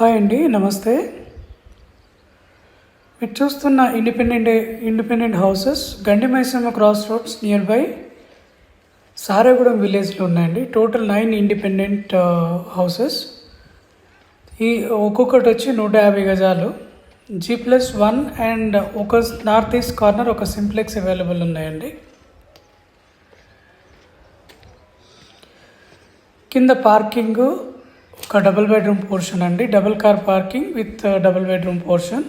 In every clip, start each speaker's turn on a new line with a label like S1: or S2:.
S1: Hi అండి, నమస్తే. మీరు చూస్తున్న independent houses Gandimaisamma cross roads near by Saregudem విలేజ్లో ఉన్నాయండి. Total 9 independent houses. ఈ ఒక్కొక్కటి వచ్చి 150 గజాలు, G+1 అండ్ ఒక నార్త్ ఈస్ట్ కార్నర్ ఒక సింప్లెక్స్ అవైలబుల్ ఉన్నాయండి. కింద పార్కింగ్ ఒక డబుల్ బెడ్రూమ్ పోర్షన్ అండి, double car parking with double bedroom portion.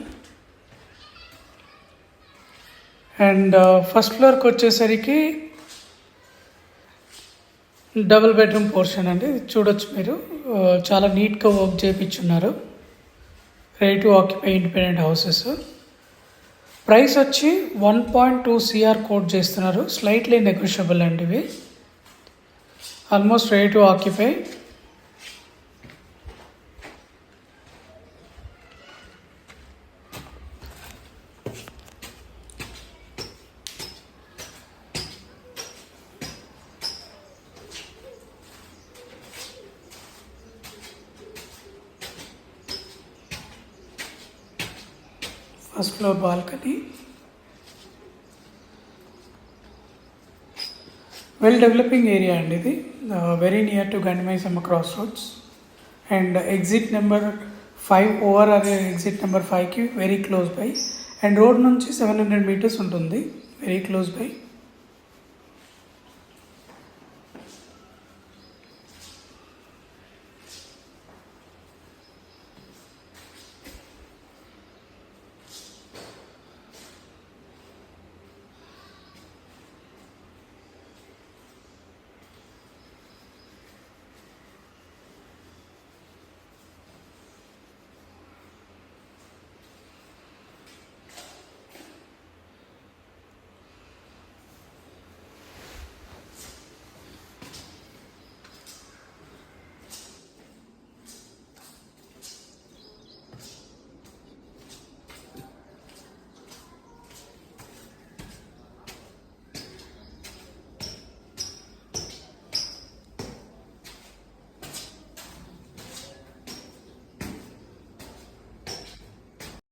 S1: And first ఫ్లోర్కి వచ్చేసరికి డబుల్ బెడ్రూమ్ పోర్షన్ అండి. చూడొచ్చు మీరు, చాలా నీట్గా వర్క్ చేయించున్నారు. Ready to occupy independent houses. Price వచ్చి 1.2 CR కోట్ చేస్తున్నారు. స్లైట్లీ నెగోషియబుల్ అండి. ఇవి almost ready to occupy. First floor balcony, well developing area అండి ఇది. Very near to Gandimaisamma cross roads and exit number 5 ORR exit number 5కి very close by. And road నుంచి 700 meters ఉంటుంది, very close by.